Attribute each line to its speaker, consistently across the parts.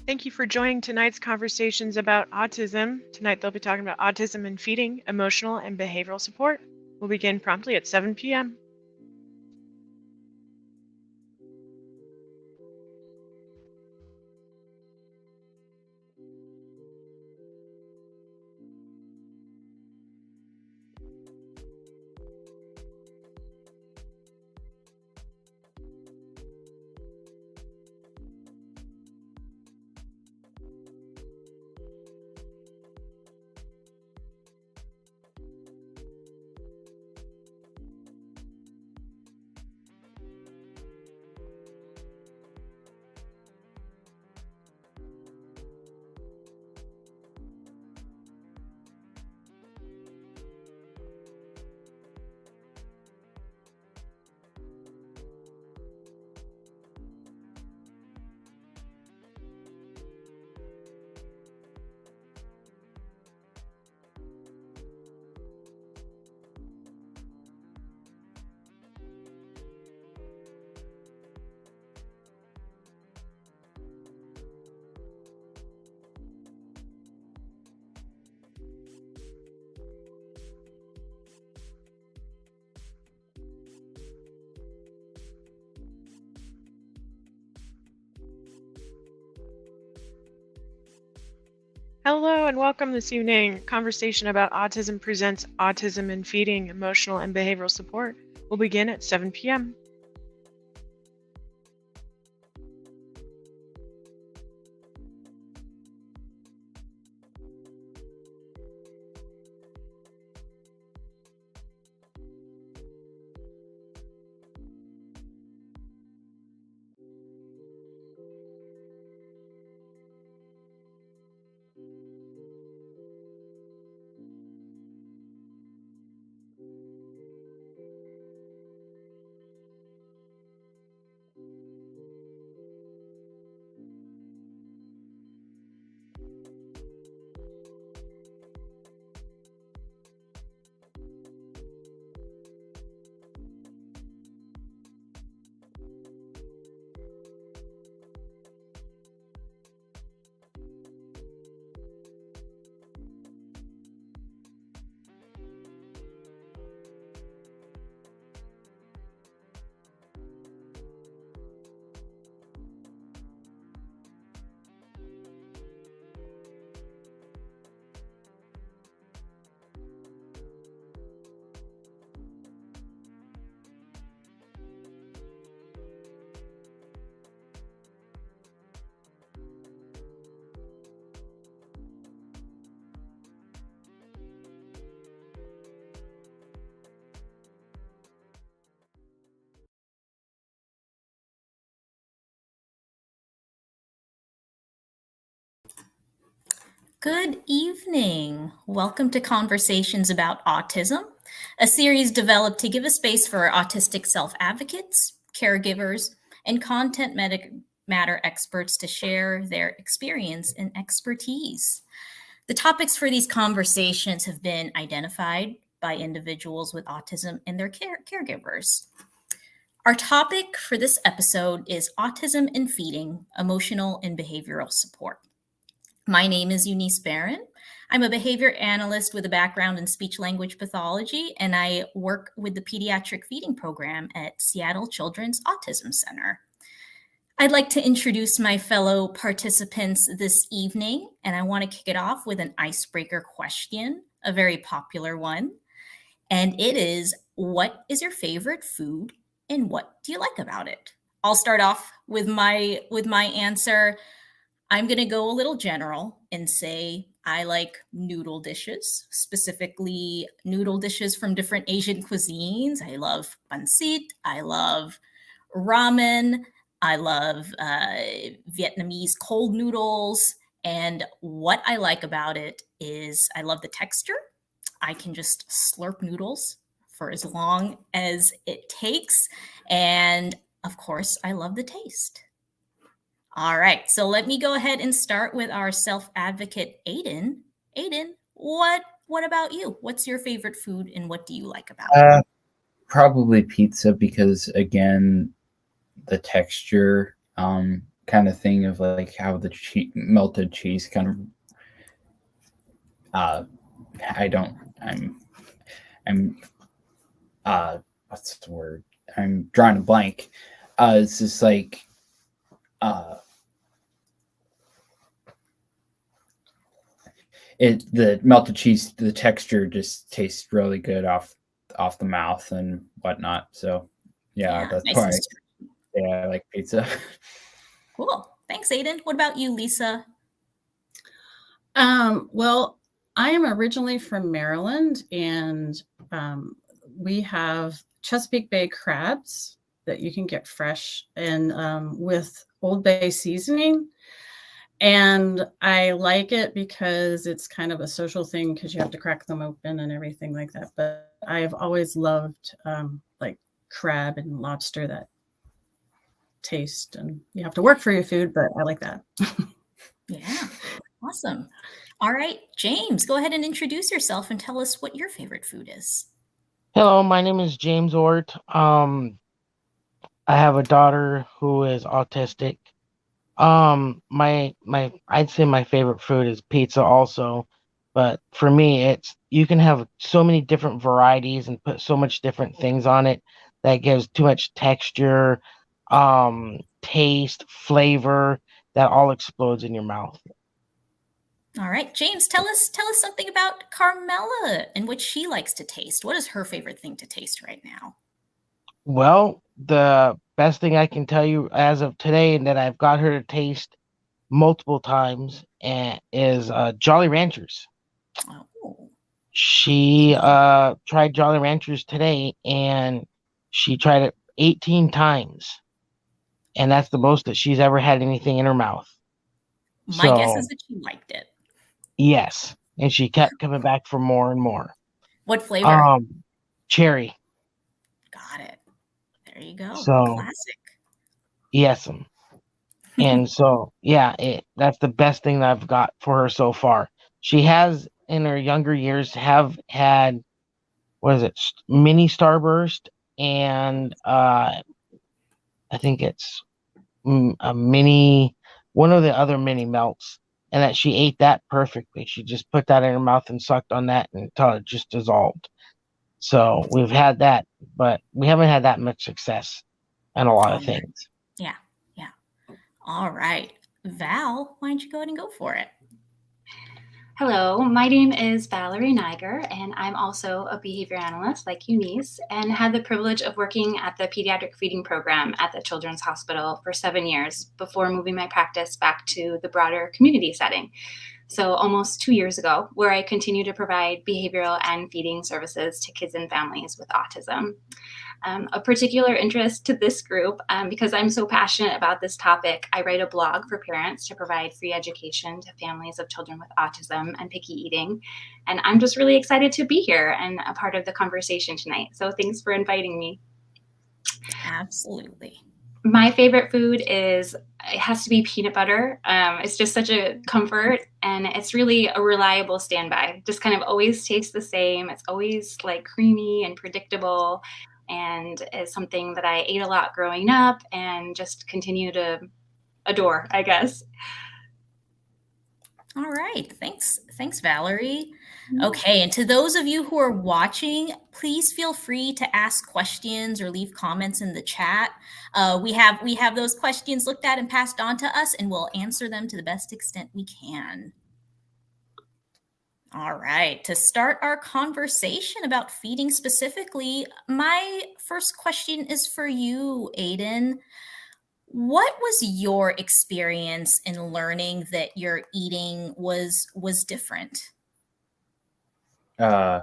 Speaker 1: Thank you for joining tonight's conversations about autism. Tonight they'll be talking about autism and feeding, emotional and behavioral support. We'll begin promptly at 7 p.m. Hello and welcome this evening. Conversation about autism presents autism and feeding, emotional and behavioral support. We'll begin at 7 p.m.
Speaker 2: Good evening. Welcome to Conversations About Autism, a series developed to give a space for autistic self-advocates, caregivers, and content matter experts to share their experience and expertise. The topics for these conversations have been identified by individuals with autism and their caregivers. Our topic for this episode is autism and feeding, emotional and behavioral support. My name is Eunice Barron. I'm a behavior analyst with a background in speech-language pathology, and I work with the pediatric feeding program at Seattle Children's Autism Center. I'd like to introduce my fellow participants this evening, and I want to kick it off with an icebreaker question, a very popular one. And it is, what is your favorite food and what do you like about it? I'll start off with my answer. I'm going to go a little general and say I like noodle dishes, specifically noodle dishes from different Asian cuisines. I love pancit. I love ramen. I love Vietnamese cold noodles. And what I like about it is I love the texture. I can just slurp noodles for as long as it takes. And of course, I love the taste. All right, so let me go ahead and start with our self-advocate, Aidan. Aidan, what about you? What's your favorite food and what do you like about it?
Speaker 3: Probably pizza because, again, the texture kind of thing of like how the melted cheese kind of what's the word? I'm drawing a blank. It's just like the melted cheese, the texture just tastes really good off the mouth and whatnot. So yeah, that's
Speaker 2: nice
Speaker 3: why I like pizza.
Speaker 2: Cool. Thanks, Aidan. What about you, Lisa?
Speaker 4: Well, I am originally from Maryland, and we have Chesapeake Bay crabs that you can get fresh and with Old Bay seasoning. And I like it because it's kind of a social thing because you have to crack them open and everything like that. But I've always loved like crab and lobster, that taste, and you have to work for your food, but I like that.
Speaker 2: Yeah, awesome. All right, James, go ahead and introduce yourself and tell us what your favorite food is.
Speaker 5: Hello, my name is James Ohrt. I have a daughter who is autistic. I'd say my favorite food is pizza also, but for me, it's you can have so many different varieties and put so much different things on it that gives too much texture, taste, flavor that all explodes in your mouth.
Speaker 2: All right, James, tell us something about Carmela and what she likes to taste. What is her favorite thing to taste right now?
Speaker 5: Well, the best thing I can tell you as of today, and that I've got her to taste multiple times, is Jolly Ranchers.
Speaker 2: Oh.
Speaker 5: She tried Jolly Ranchers today, and she tried it 18 times, and that's the most that she's ever had anything in her mouth.
Speaker 2: My guess is that she liked it.
Speaker 5: Yes, and she kept coming back for more and more.
Speaker 2: What flavor?
Speaker 5: Cherry.
Speaker 2: Got it. There you go.
Speaker 5: So,
Speaker 2: classic.
Speaker 5: Yes. And so, yeah, that's the best thing that I've got for her so far. She has, in her younger years, have had, mini Starburst, and I think it's a mini, one of the other mini melts, and that she ate that perfectly. She just put that in her mouth and sucked on that until it just dissolved. So we've had that, but we haven't had that much success in a lot of things.
Speaker 2: Yeah. All right. Val, why don't you go ahead and go for it?
Speaker 6: Hello, my name is Valori Neiger, and I'm also a behavior analyst like Eunice, and had the privilege of working at the pediatric feeding program at the Children's Hospital for 7 years before moving my practice back to the broader community setting. So almost 2 years ago, where I continue to provide behavioral and feeding services to kids and families with autism. A particular interest to this group, because I'm so passionate about this topic, I write a blog for parents to provide free education to families of children with autism and picky eating. And I'm just really excited to be here and a part of the conversation tonight. So thanks for inviting me.
Speaker 2: Absolutely.
Speaker 6: My favorite food it has to be peanut butter. It's just such a comfort, and it's really a reliable standby. Just kind of always tastes the same. It's always like creamy and predictable, and is something that I ate a lot growing up and just continue to adore, I guess.
Speaker 2: All right. Thanks, Valori. Okay, and to those of you who are watching, please feel free to ask questions or leave comments in the chat. We have those questions looked at and passed on to us, and we'll answer them to the best extent we can. All right, to start our conversation about feeding specifically, my first question is for you, Aidan. What was your experience in learning that your eating was different?
Speaker 3: I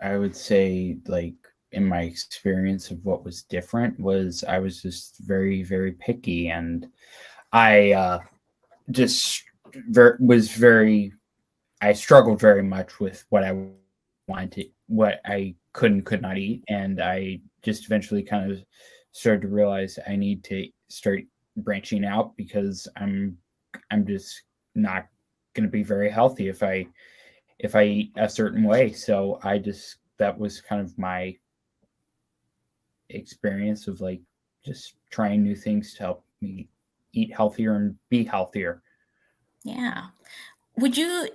Speaker 3: would say, like, in my experience of what was different was I was just very, very picky, and I just I struggled very much with what I wanted, what I could not eat, and I just eventually kind of started to realize I need to start branching out because I'm just not going to be very healthy if I eat a certain way. So that was kind of my experience of like just trying new things to help me eat healthier and be healthier.
Speaker 2: Yeah. Do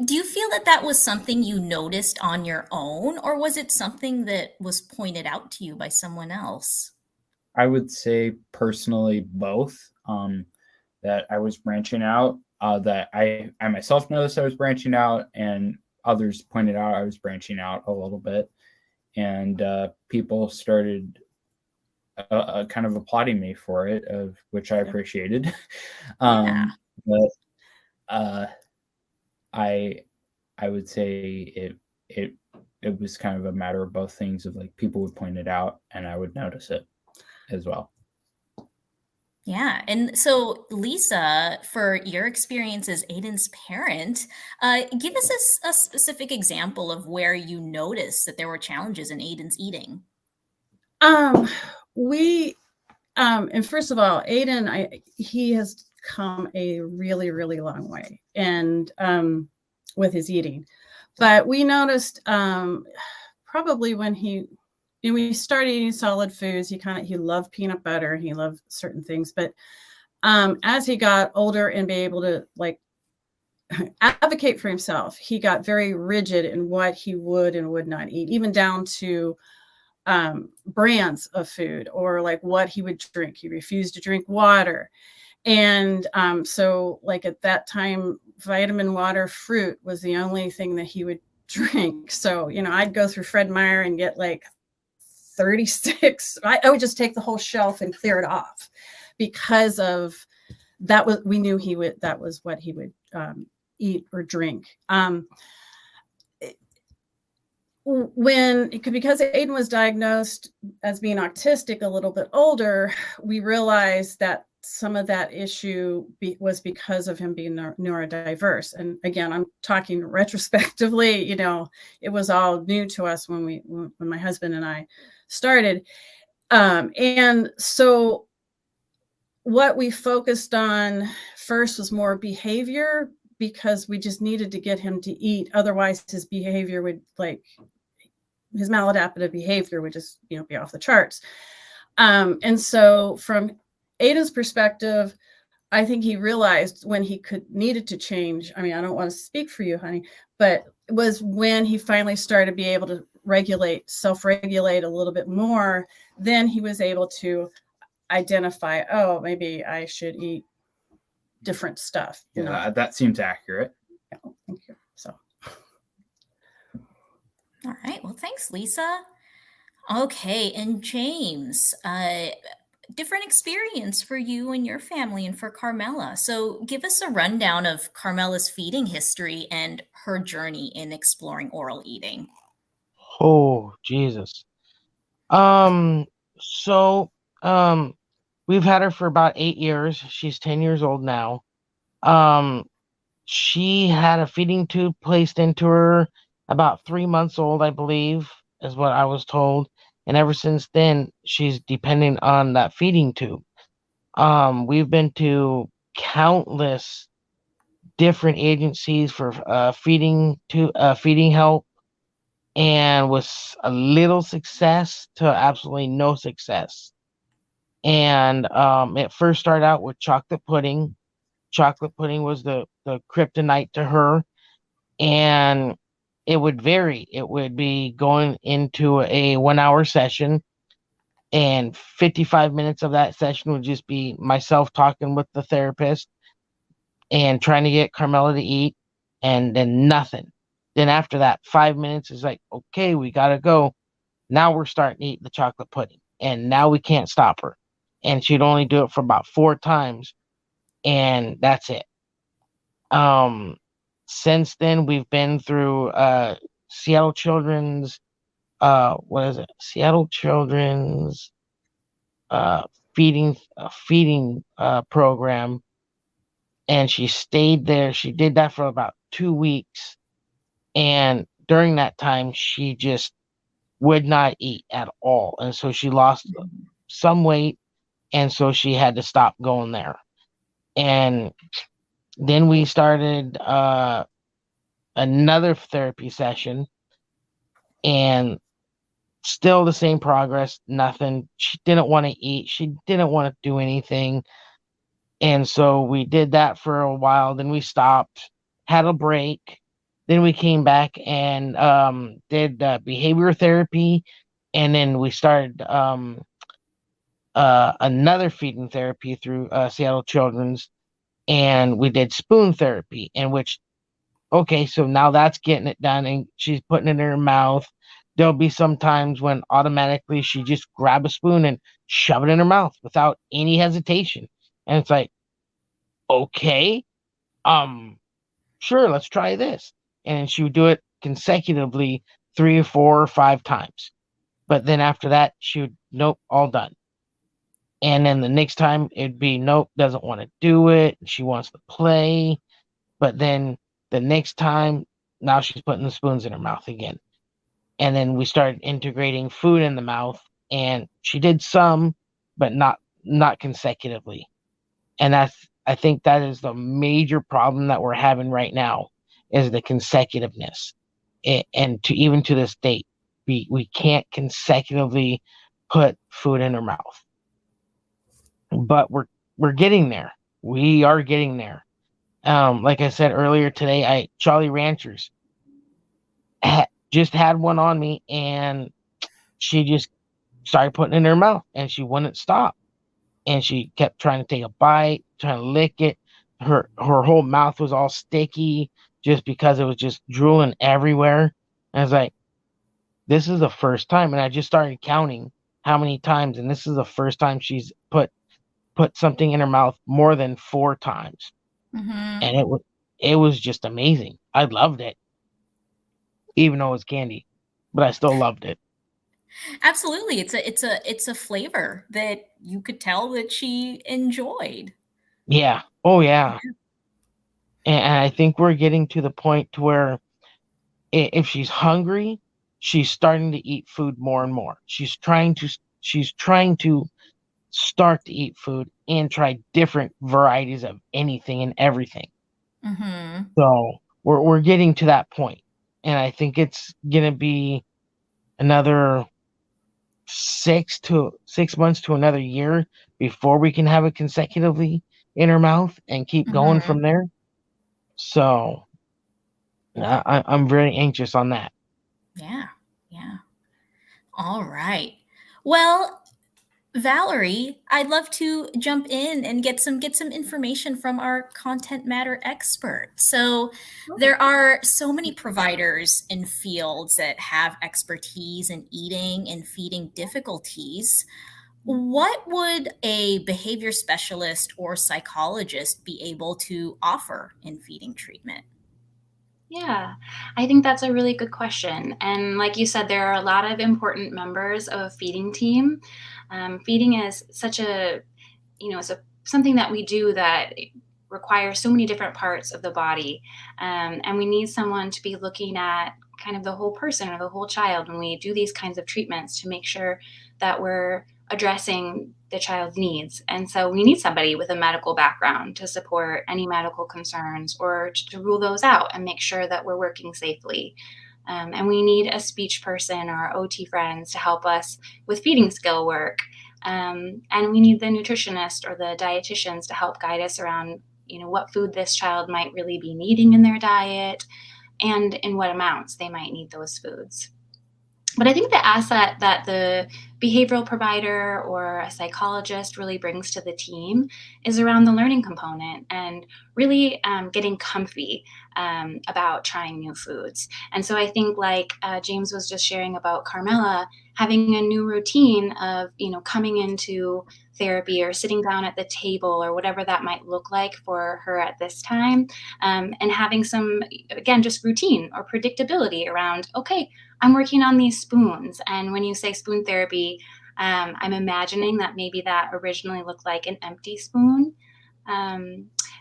Speaker 2: you feel that that was something you noticed on your own, or was it something that was pointed out to you by someone else?
Speaker 3: I would say personally both. That I was branching out. That I myself noticed I was branching out, and others pointed out I was branching out a little bit, and people started kind of applauding me for it, of which I appreciated.
Speaker 2: Yeah.
Speaker 3: But I would say it was kind of a matter of both things, of like people would point it out and I would notice it as well.
Speaker 2: Yeah. And so, Lisa, for your experience as Aidan's parent, give us a specific example of where you noticed that there were challenges in Aidan's eating.
Speaker 4: And first of all, Aidan, he has come a really, really long way, and with his eating. But we noticed probably when we started eating solid foods, he loved peanut butter, he loved certain things. But as he got older and be able to like advocate for himself, he got very rigid in what he would and would not eat, even down to brands of food or like what he would drink. He refused to drink water. And so like at that time, vitamin water fruit was the only thing that he would drink. So, I'd go through Fred Meyer and get like 36. I would just take the whole shelf and clear it off because of that. We knew that was what he would eat or drink. Because Aidan was diagnosed as being autistic a little bit older, we realized that some of that issue was because of him being neurodiverse. And again, I'm talking retrospectively, it was all new to us when my husband and I started. And so what we focused on first was more behavior, because we just needed to get him to eat. Otherwise his behavior would his maladaptive behavior would just, be off the charts. And so from Aidan's perspective, I think he realized when he needed to change. I mean, I don't want to speak for you, honey, but it was when he finally started to be able to self-regulate a little bit more. Then he was able to identify, oh, maybe I should eat different stuff.
Speaker 3: Yeah, that seems accurate.
Speaker 4: Yeah, thank you. So.
Speaker 2: All right. Well, thanks, Lisa. Okay. And James, different experience for you and your family and for Carmela. So give us a rundown of Carmela's feeding history and her journey in exploring oral eating.
Speaker 5: Oh, Jesus. So, we've had her for about 8 years. She's 10 years old now. She had a feeding tube placed into her about 3 months old, I believe, is what I was told. And ever since then, she's depending on that feeding tube. We've been to countless different agencies for feeding help, and with a little success to absolutely no success. And it first started out with chocolate pudding. Chocolate pudding was the kryptonite to her, and it would vary. It would be going into a 1-hour session, and 55 minutes of that session would just be myself talking with the therapist and trying to get Carmela to eat, and then nothing. Then after that, 5 minutes is like, okay, we got to go. Now we're starting to eat the chocolate pudding, and now we can't stop her. And she'd only do it for about 4 times, and that's it. Since then, we've been through Seattle Children's what is it? Seattle Children's feeding program, and she stayed there. She did that for about 2 weeks, and during that time, she just would not eat at all, and so she lost some weight, and so she had to stop going there. And then we started another therapy session, and still the same progress, nothing. She didn't want to eat. She didn't want to do anything. And so we did that for a while. Then we stopped, had a break. Then we came back and did behavior therapy. And then we started another feeding therapy through Seattle Children's. And we did spoon therapy, in which, okay, so now that's getting it done, and she's putting it in her mouth. There'll be some times when automatically she just grab a spoon and shove it in her mouth without any hesitation. And it's like, okay, sure, let's try this. And she would do it consecutively 3 or 4 or 5 times. But then after that, she would, nope, all done. And then the next time it'd be, nope, doesn't want to do it. She wants to play. But then the next time, now she's putting the spoons in her mouth again. And then we started integrating food in the mouth, and she did some, but not consecutively. And I think that is the major problem that we're having right now, is the consecutiveness. And even to this date, we can't consecutively put food in her mouth. But we're getting there. We are getting there. Like I said earlier today, Jolly Ranchers just had one on me, and she just started putting it in her mouth, and she wouldn't stop. And she kept trying to take a bite, trying to lick it. Her whole mouth was all sticky just because it was just drooling everywhere. And I was like, this is the first time. And I just started counting how many times, and this is the first time she's put something in her mouth more than 4 times.
Speaker 2: Mm-hmm.
Speaker 5: And it was just amazing. I loved it, even though it was candy, but I still loved it.
Speaker 2: Absolutely. It's a flavor that you could tell that she enjoyed.
Speaker 5: Yeah. Oh yeah. And I think we're getting to the point to where if she's hungry, she's starting to eat food more and more. She's trying to start to eat food and try different varieties of anything and everything.
Speaker 2: Mm-hmm.
Speaker 5: So we're getting to that point, and I think it's gonna be another 6 months to another year before we can have it consecutively in her mouth and keep going from there. So I'm very anxious on that.
Speaker 2: Yeah. All right. Well, Valori, I'd love to jump in and get some information from our content matter expert. So there are so many providers in fields that have expertise in eating and feeding difficulties. What would a behavior specialist or psychologist be able to offer in feeding treatment?
Speaker 6: Yeah, I think that's a really good question. And like you said, there are a lot of important members of a feeding team. Feeding is such a, it's something that we do that requires so many different parts of the body. And we need someone to be looking at kind of the whole person or the whole child when we do these kinds of treatments to make sure that we're addressing the child's needs. And so we need somebody with a medical background to support any medical concerns or to rule those out and make sure that we're working safely. And we need a speech person or OT friends to help us with feeding skill work. And we need the nutritionist or the dietitians to help guide us around, what food this child might really be needing in their diet and in what amounts they might need those foods. But I think the asset that the behavioral provider or a psychologist really brings to the team is around the learning component and really getting comfy about trying new foods. And so I think, like James was just sharing about Carmela, having a new routine of, coming into therapy or sitting down at the table or whatever that might look like for her at this time, and having some, again, just routine or predictability around, okay, I'm working on these spoons. And when you say spoon therapy, I'm imagining that maybe that originally looked like an empty spoon,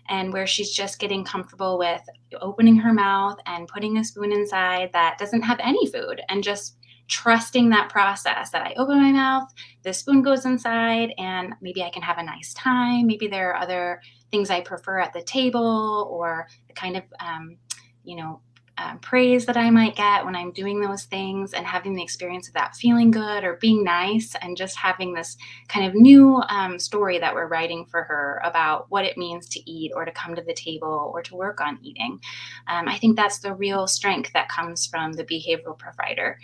Speaker 6: and where she's just getting comfortable with opening her mouth and putting a spoon inside that doesn't have any food, and just trusting that process that I open my mouth, the spoon goes inside, and maybe I can have a nice time. Maybe there are other things I prefer at the table, or the kind of, praise that I might get when I'm doing those things, and having the experience of that feeling good or being nice, and just having this kind of new story that we're writing for her about what it means to eat or to come to the table or to work on eating. I think that's the real strength that comes from the behavioral provider.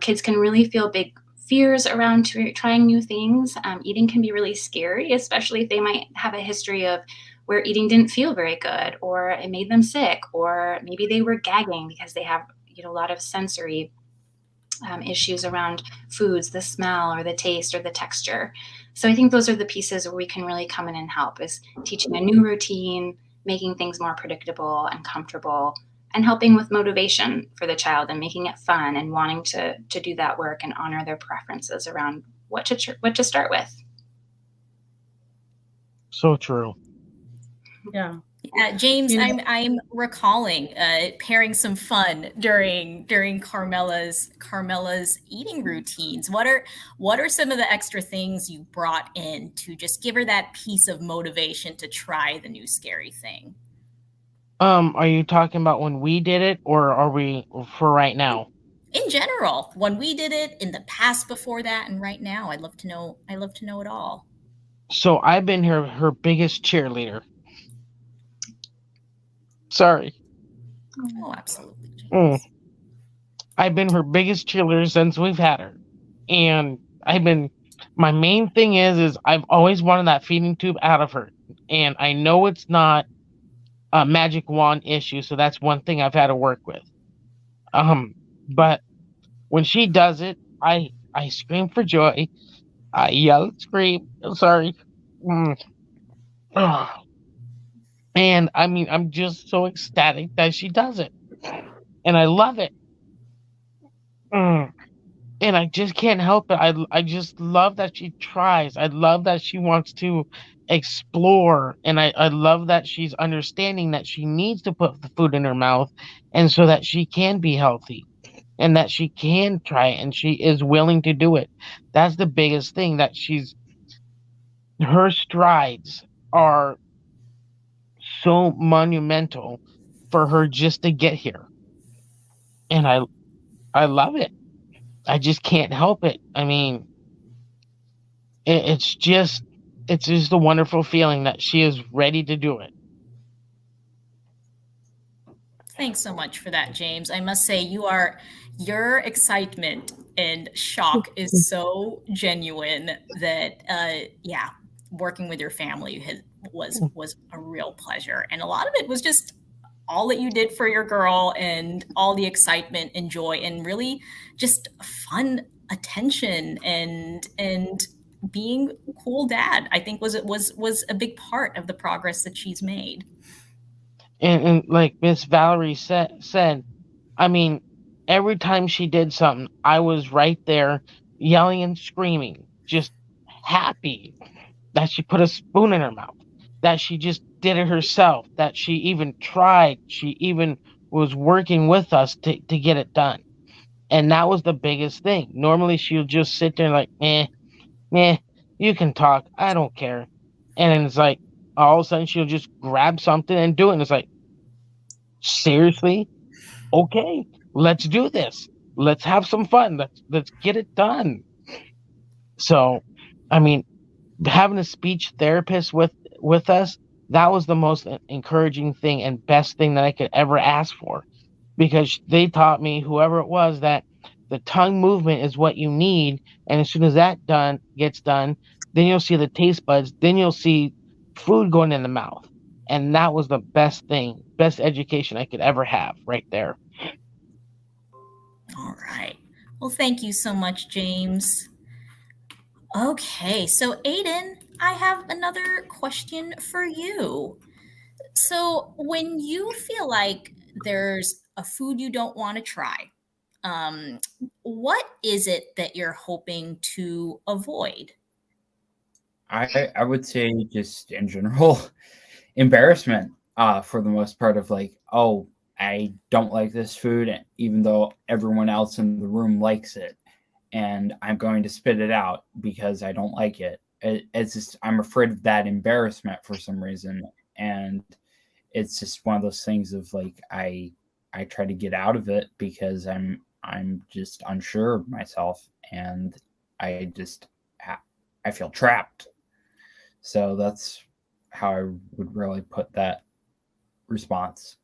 Speaker 6: Kids can really feel big fears around trying new things. Eating can be really scary, especially if they might have a history of where eating didn't feel very good, or it made them sick, or maybe they were gagging because they have a lot of sensory issues around foods, the smell or the taste or the texture. So I think those are the pieces where we can really come in and help, is teaching a new routine, making things more predictable and comfortable, and helping with motivation for the child and making it fun and wanting to do that work and honor their preferences around what to start with.
Speaker 5: So true.
Speaker 4: Yeah.
Speaker 2: James, I'm recalling pairing some fun during Carmela's eating routines. What are some of the extra things you brought in to just give her that piece of motivation to try the new scary thing?
Speaker 5: Are you talking about when we did it, or are we for right now?
Speaker 2: In general, when we did it, in the past before that, and right now. I'd love to know it all.
Speaker 5: So I've been her biggest cheerleader. Sorry.
Speaker 2: Oh, absolutely, James.
Speaker 5: I've been her biggest cheerleader since we've had her. And my main thing is I've always wanted that feeding tube out of her. And I know it's not a magic wand issue, so that's one thing I've had to work with. But when she does it, I scream for joy. I yell and scream. I'm sorry. And I'm just so ecstatic that she does it. And I love it. And I just can't help it. I just love that she tries. I love that she wants to explore. And I love that she's understanding that she needs to put the food in her mouth, and so that she can be healthy, and that she can try it, and she is willing to do it. That's the biggest thing, that her strides are so monumental for her just to get here. And I love it. I just can't help it. I mean, it's just a wonderful feeling that she is ready to do it.
Speaker 2: Thanks so much for that, James. I must say, your excitement and shock is so genuine that, working with your family was a real pleasure. And a lot of it was just all that you did for your girl, and all the excitement and joy, and really just fun attention and being a cool dad, I think was a big part of the progress that she's made.
Speaker 5: And like Miss Valori said, I mean, every time she did something, I was right there yelling and screaming, just happy that she put a spoon in her mouth, that she just did it herself, that she even tried, she even was working with us to get it done. And that was the biggest thing. Normally she'll just sit there like, you can talk, I don't care. And then it's like, all of a sudden she'll just grab something and do it. And it's like, seriously? Okay, let's do this. Let's have some fun. Let's get it done. So, I mean, having a speech therapist with us, that was the most encouraging thing and best thing that I could ever ask for, because they taught me, whoever it was, that The tongue movement is what you need, and as soon as that gets done, then you'll see the taste buds, then you'll see food going in the mouth. And that was the best thing, best education I could ever have right there.
Speaker 2: All right. Well, thank you so much, James. Okay, so Aidan, I have another question for you. So when you feel like there's a food you don't want to try, what is it that you're hoping to avoid?
Speaker 3: I would say just in general embarrassment for the most part of like, oh, I don't like this food even though everyone else in the room likes it, and I'm going to spit it out because I don't like it. It's just I'm afraid of that embarrassment for some reason, and it's just one of those things of like I try to get out of it because I'm just unsure of myself, and I just I feel trapped. So that's how I would really put that response.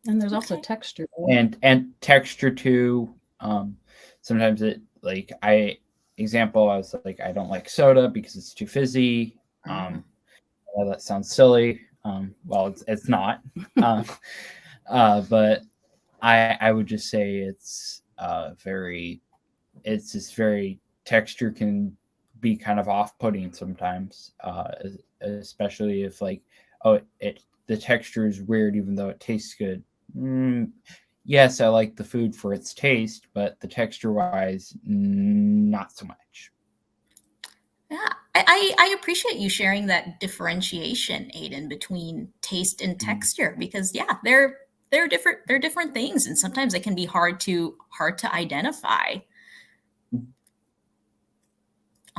Speaker 4: And there's also
Speaker 2: Okay.
Speaker 4: texture.
Speaker 3: And texture too. Sometimes it like I was like I don't like soda because it's too fizzy. Well, that sounds silly. Well, it's not. But I would just say it's just very texture can be kind of off-putting sometimes, especially if like, oh, the texture is weird even though it tastes good. Yes, I like the food for its taste, but the texture-wise, not so much.
Speaker 2: Yeah, I appreciate you sharing that differentiation, Aidan, between taste and texture, because yeah, they're different things, and sometimes it can be hard to identify.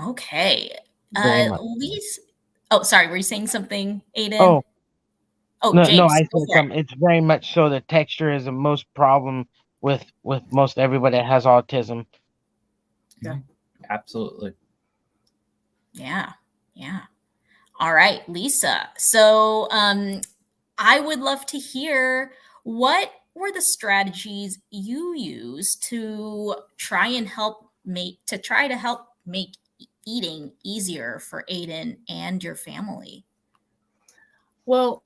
Speaker 2: Okay,
Speaker 5: Very much.
Speaker 2: Lisa. Oh, sorry, were you saying something, Aidan?
Speaker 5: Oh, no,
Speaker 2: James,
Speaker 5: I
Speaker 2: go
Speaker 5: said
Speaker 2: for it.
Speaker 5: something. It's very much so. The texture is the most problem with most everybody that has autism.
Speaker 4: Yeah.
Speaker 3: Absolutely.
Speaker 2: Yeah. All right, Lisa. So I would love to hear, what were the strategies you used to try to help make eating easier for Aidan and your family?
Speaker 4: Well,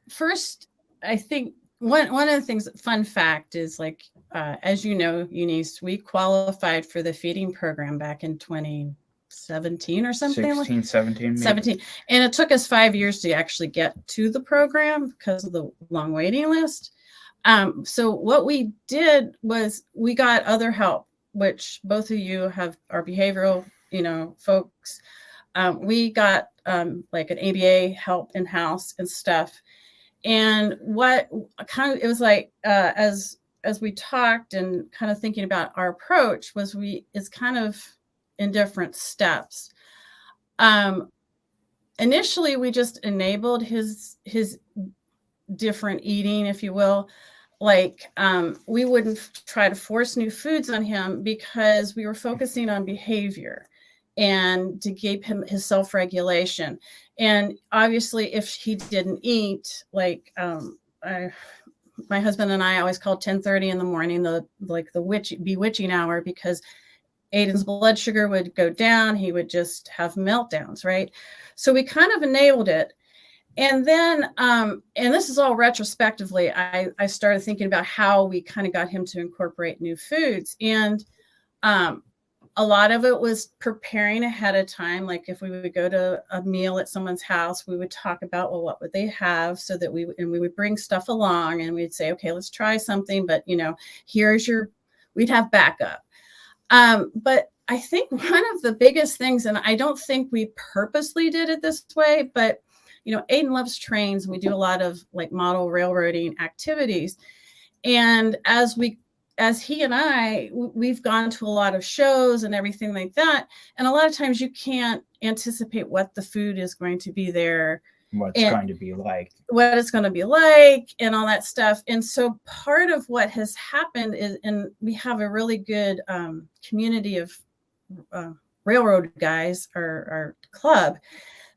Speaker 4: first, I think one of the things, fun fact is like, as you know, Eunice, we qualified for the feeding program back in 2017 or something.
Speaker 3: 16, 17, maybe.
Speaker 4: 17. And it took us 5 years to actually get to the program because of the long waiting list. So what we did was we got other help, which both of you are behavioral, folks. We got like an ABA help in-house and stuff. And what it was like, as we talked and kind of thinking about our approach, was it's kind of in different steps. Initially, we just enabled his different eating, if you will. Like, we wouldn't try to force new foods on him because we were focusing on behavior and to give him his self-regulation. And obviously, if he didn't eat, like, my husband and I always called 10:30 in the morning the bewitching hour, because Aidan's blood sugar would go down. He would just have meltdowns, right? So we kind of enabled it. And then, and this is all retrospectively, I started thinking about how we kind of got him to incorporate new foods. And a lot of it was preparing ahead of time. Like if we would go to a meal at someone's house, we would talk about, well, what would they have, so that we would bring stuff along, and we'd say, okay, let's try something, but we'd have backup. But I think one of the biggest things, and I don't think we purposely did it this way, but Aidan loves trains. We do a lot of like model railroading activities. And as he and we've gone to a lot of shows and everything like that. And a lot of times you can't anticipate what the food is going to be there.
Speaker 3: What it's going to be like
Speaker 4: and all that stuff. And so part of what has happened is, and we have a really good community of railroad guys, our club,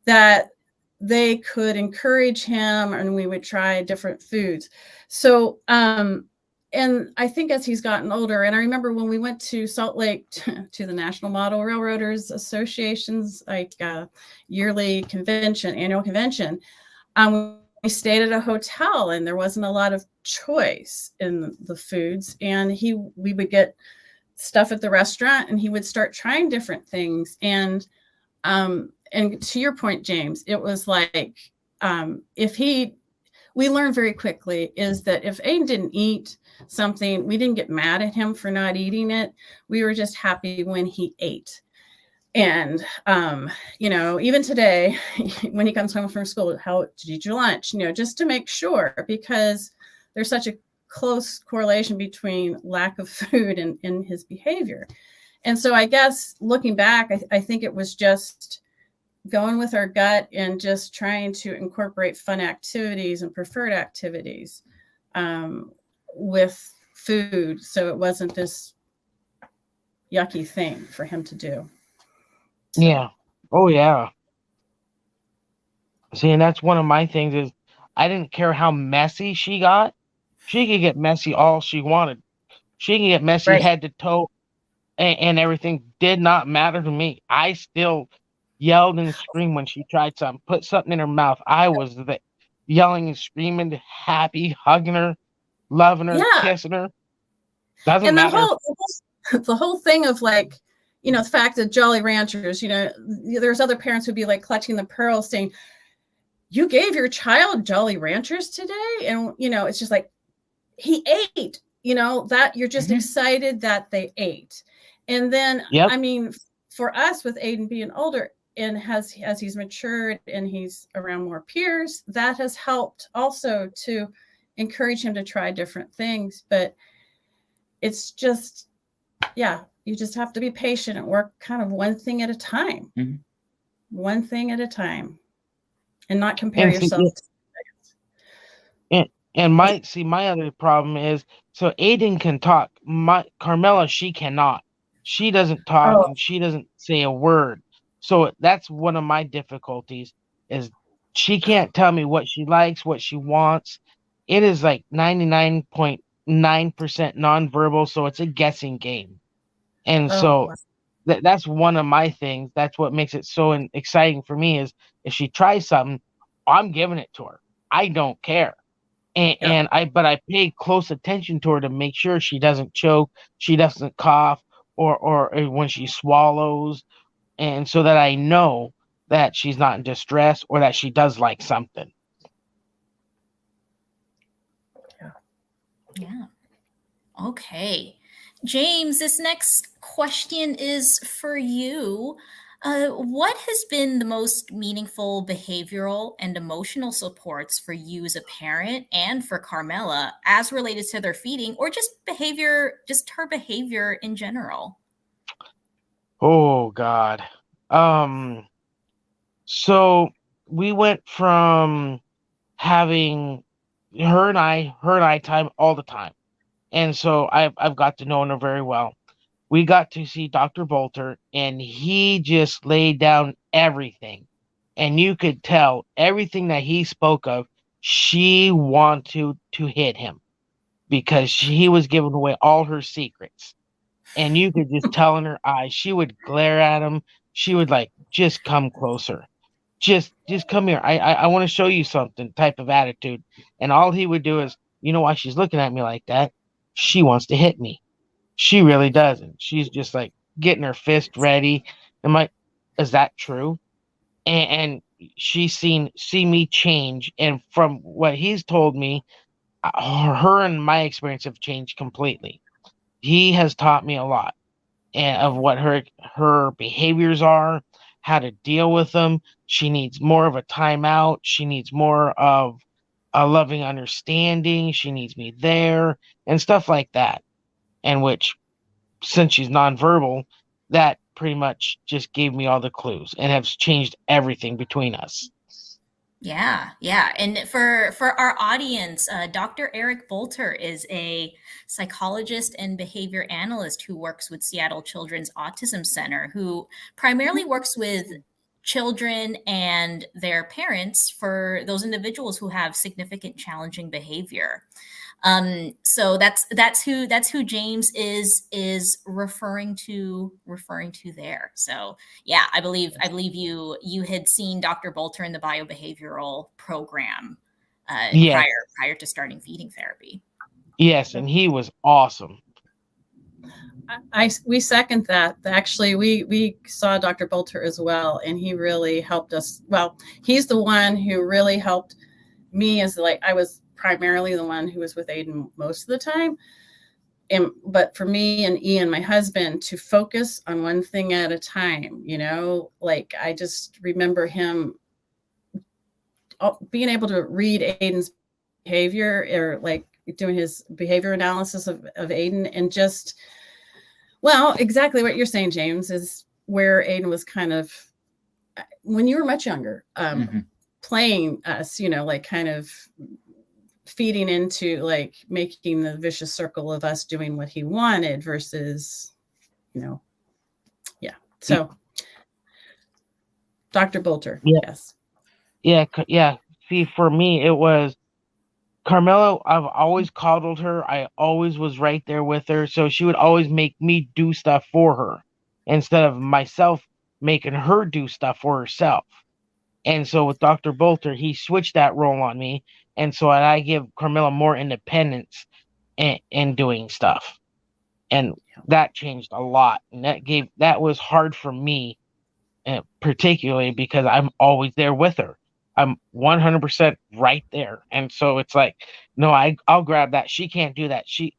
Speaker 4: that they could encourage him, and we would try different foods. So and I think as he's gotten older, and I remember when we went to Salt Lake to the National Model Railroaders Association's like yearly convention, annual convention, we stayed at a hotel and there wasn't a lot of choice in the foods, and we would get stuff at the restaurant and he would start trying different things. And to your point, James, it was like we learned very quickly is that if Aidan didn't eat something, we didn't get mad at him for not eating it. We were just happy when he ate. And, even today, when he comes home from school, how did you eat your lunch? Just to make sure, because there's such a close correlation between lack of food and his behavior. And so I guess looking back, I think it was just going with our gut and just trying to incorporate fun activities and preferred activities with food. So it wasn't this yucky thing for him to do. So.
Speaker 5: Yeah. Oh, yeah. See, and that's one of my things is I didn't care how messy she got. She could get messy all she wanted. She can get messy
Speaker 4: Right.
Speaker 5: head to toe and everything did not matter to me. I still yelled and screamed when she tried something, put something in her mouth. I was yelling and screaming, happy, hugging her, loving her, kissing her. Doesn't matter.
Speaker 4: The whole thing of like, the fact that Jolly Ranchers, there's other parents who'd be like clutching the pearls saying, you gave your child Jolly Ranchers today? And, it's just like, he ate, that you're just excited that they ate. And then, I mean, for us with Aidan being older and as he's matured and he's around more peers, that has helped also to encourage him to try different things. But it's just, you just have to be patient and work kind of one thing at a time. Mm-hmm. One thing at a time. And not compare yourself to
Speaker 5: And my other problem is, so Aidan can talk. Carmela, she cannot. She doesn't talk and she doesn't say a word. So that's one of my difficulties is she can't tell me what she likes, what she wants. It is like 99.9% nonverbal, so it's a guessing game. And that's one of my things. That's what makes it so exciting for me is if she tries something, I'm giving it to her. I don't care. And I pay close attention to her to make sure she doesn't choke, she doesn't cough, or when she swallows, and so that I know that she's not in distress or that she does like something.
Speaker 2: Yeah. Okay. James, this next question is for you. What has been the most meaningful behavioral and emotional supports for you as a parent and for Carmela as related to their feeding or just her behavior in general?
Speaker 5: Oh, God. So we went from having her and I time all the time. And so I've got to know her very well. We got to see Dr. Bolter, and he just laid down everything. And you could tell everything that he spoke of, she wanted to hit him because he was giving away all her secrets. And you could just tell in her eyes, she would glare at him. She would like, just come closer. Just come here. I want to show you something type of attitude. And all he would do is, you know why she's looking at me like that? She wants to hit me. She really doesn't. She's just like getting her fist ready. I'm like, is that true? And she's see me change. And from what he's told me, her and my experience have changed completely. He has taught me a lot of what her behaviors are, how to deal with them. She needs more of a timeout. She needs more of a loving understanding. She needs me there and stuff like that. And which, since she's nonverbal, that pretty much just gave me all the clues and has changed everything between us.
Speaker 2: Yeah. And for our audience, Dr. Eric Bolter is a psychologist and behavior analyst who works with Seattle Children's Autism Center, who primarily works with children and their parents for those individuals who have significant challenging behavior. So that's who James is referring to there. So yeah, I believe you had seen Dr. Bolter in the biobehavioral program
Speaker 5: Yes.
Speaker 2: prior to starting feeding therapy.
Speaker 5: Yes, and he was awesome.
Speaker 4: We second that. Actually, we saw Dr. Bolter as well, and he really helped us. Well, he's the one who really helped me, as like I was primarily the one who was with Aidan most of the time. But for me and Ian, my husband, to focus on one thing at a time, like I just remember him being able to read Aidan's behavior, or like doing his behavior analysis of Aidan, and just, well, exactly what you're saying, James, is where Aidan was kind of, when you were much younger, playing us, like kind of feeding into like making the vicious circle of us doing what he wanted versus, yeah. So Dr. Bolter, yes.
Speaker 5: Yeah. See, for me, it was Carmela. I've always coddled her. I always was right there with her. So she would always make me do stuff for her instead of myself making her do stuff for herself. And so with Dr. Bolter, he switched that role on me. And so I give Carmela more independence in doing stuff. And that changed a lot. And that was hard for me, particularly because I'm always there with her. I'm 100% right there. And so it's like, no, I'll grab that. She can't do that. She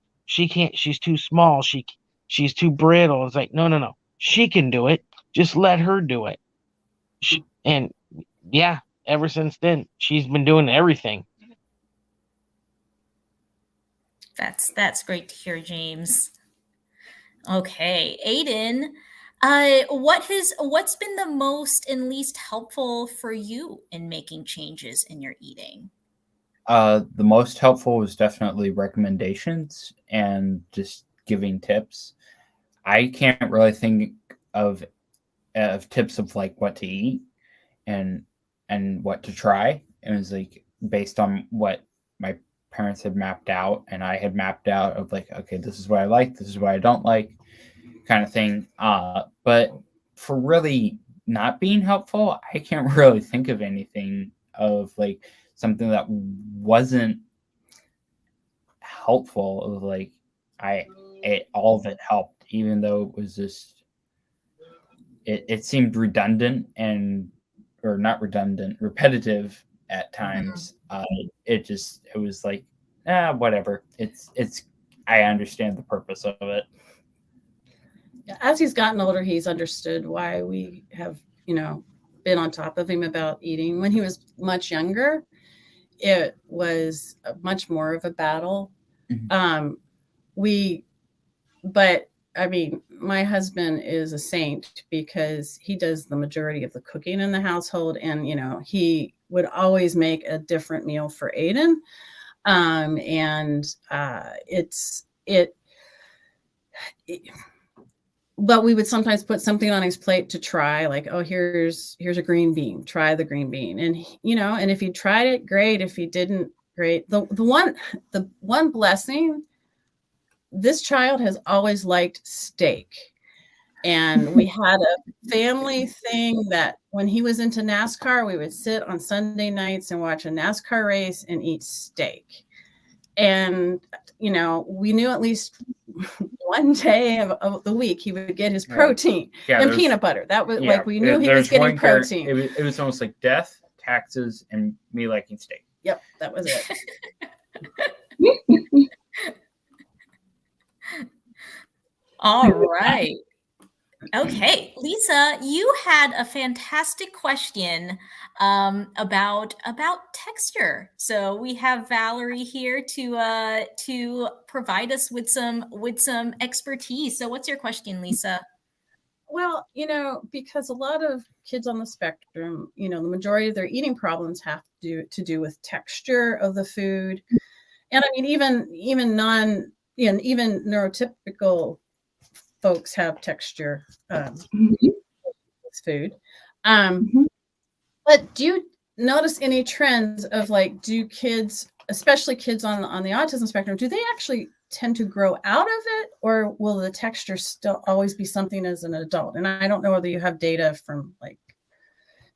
Speaker 5: can't. She's too small. She's too brittle. It's like, no. She can do it. Just let her do it. And yeah, ever since then, she's been doing everything.
Speaker 2: That's great to hear, James. Okay, Aidan, what's been the most and least helpful for you in making changes in your eating?
Speaker 3: The most helpful was definitely recommendations and just giving tips. I can't really think of tips of like what to eat and what to try. It was like based on what my parents had mapped out and I had mapped out of like, okay, this is what I like, this is what I don't like, kind of thing. But for really not being helpful, I can't really think of anything of like something that wasn't helpful. Of like all of it helped, even though it was just it seemed redundant or not redundant, repetitive at times. It was like, whatever. It's I understand the purpose of it.
Speaker 4: As he's gotten older, he's understood why we have, been on top of him about eating. When he was much younger, it was much more of a battle. But I mean, my husband is a saint because he does the majority of the cooking in the household. And, he would always make a different meal for Aidan. But we would sometimes put something on his plate to try, like, oh, here's a green bean, try the green bean. And, and if he tried it, great. If he didn't, great. The one blessing, this child has always liked steak. And we had a family thing that when he was into NASCAR, we would sit on Sunday nights and watch a NASCAR race and eat steak. And, we knew at least one day of the week he would get his protein and peanut butter. That was like, we knew he was getting protein.
Speaker 3: It was almost like death, taxes, and me liking steak.
Speaker 4: Yep, that was it.
Speaker 2: All right. Okay, Lisa, you had a fantastic question about texture. So we have Valori here to provide us with some expertise. So what's your question, Lisa?
Speaker 4: Well, because a lot of kids on the spectrum, the majority of their eating problems have to do with texture of the food. And I mean, even neurotypical folks have texture with food. But do you notice any trends of like, do kids especially kids on the autism spectrum, do they actually tend to grow out of it, or will the texture still always be something as an adult? And I don't know whether you have data from like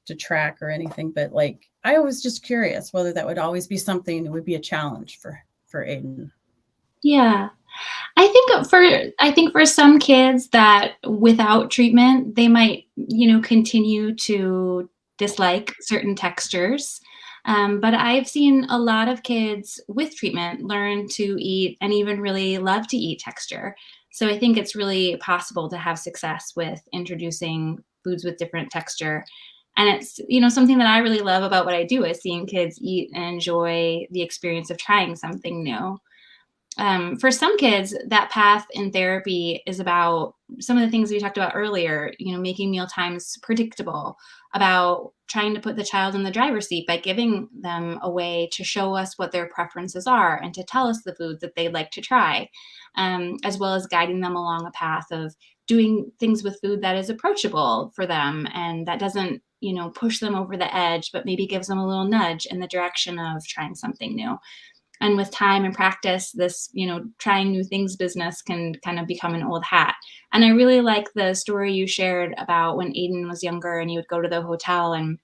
Speaker 4: to track or anything, but like I was just curious whether that would always be something that would be a challenge for Aidan.
Speaker 6: Yeah. I think for some kids that without treatment, they might, continue to dislike certain textures. But I've seen a lot of kids with treatment learn to eat and even really love to eat texture. So I think it's really possible to have success with introducing foods with different texture. And it's, something that I really love about what I do is seeing kids eat and enjoy the experience of trying something new. For some kids, that path in therapy is about some of the things we talked about earlier, making meal times predictable, about trying to put the child in the driver's seat by giving them a way to show us what their preferences are and to tell us the foods that they'd like to try, as well as guiding them along a path of doing things with food that is approachable for them and that doesn't, push them over the edge, but maybe gives them a little nudge in the direction of trying something new. And with time and practice, this, trying new things business can kind of become an old hat. And I really like the story you shared about when Aidan was younger and you would go to the hotel and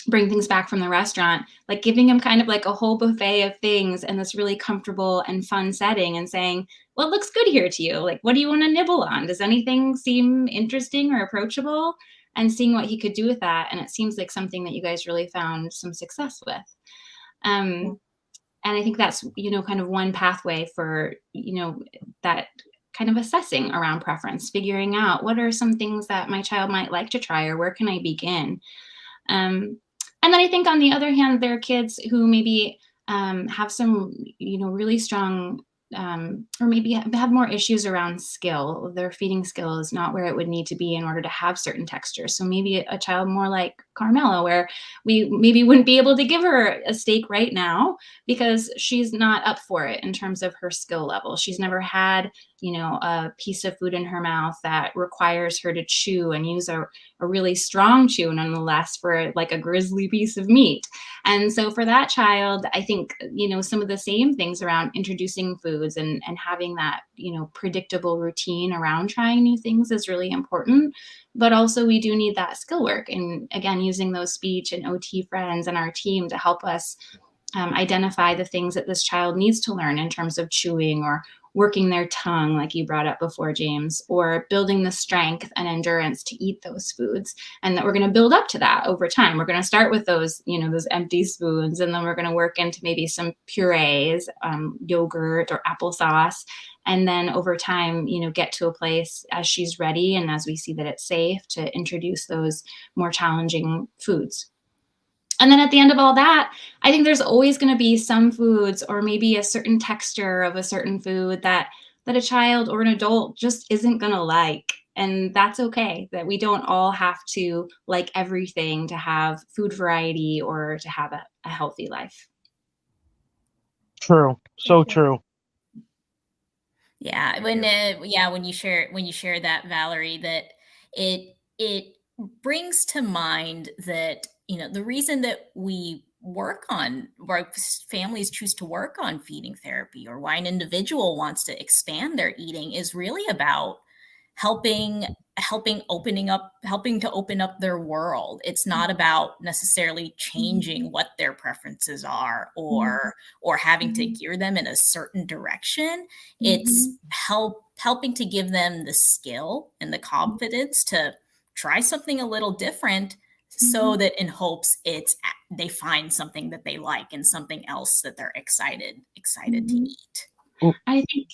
Speaker 6: bring things back from the restaurant, like giving him kind of like a whole buffet of things in this really comfortable and fun setting and saying, what looks good here to you? Like, what do you want to nibble on? Does anything seem interesting or approachable? And seeing what he could do with that. And it seems like something that you guys really found some success with. And I think that's, kind of one pathway for, that kind of assessing around preference, figuring out what are some things that my child might like to try or where can I begin? And then I think on the other hand, there are kids who maybe have some, really strong or maybe have more issues around skill. Their feeding skill is not where it would need to be in order to have certain textures. So maybe a child more like Carmela, where we maybe wouldn't be able to give her a steak right now because she's not up for it in terms of her skill level. She's never had, a piece of food in her mouth that requires her to chew and use a really strong chew nonetheless for like a grisly piece of meat. And so for that child, I think, some of the same things around introducing foods and having that, predictable routine around trying new things is really important. But also we do need that skill work. And again, using those speech and OT friends and our team to help us identify the things that this child needs to learn in terms of chewing or working their tongue, like you brought up before, James, or building the strength and endurance to eat those foods. And that we're going to build up to that over time. We're going to start with those, those empty spoons, and then we're going to work into maybe some purees, yogurt or applesauce. And then over time, get to a place as she's ready and as we see that it's safe to introduce those more challenging foods. And then at the end of all that, I think there's always going to be some foods or maybe a certain texture of a certain food that a child or an adult just isn't going to like. And that's okay, that we don't all have to like everything to have food variety or to have a healthy life.
Speaker 5: True. So true.
Speaker 2: Yeah. When you share that, Valori, that it brings to mind that, the reason that we work on, or families choose to work on feeding therapy, or why an individual wants to expand their eating, is really about helping to open up their world. It's not about necessarily changing what their preferences are or having to gear them in a certain direction. It's helping to give them the skill and the confidence to try something a little different, so that in hopes they find something that they like and something else that they're excited to eat.
Speaker 6: I think,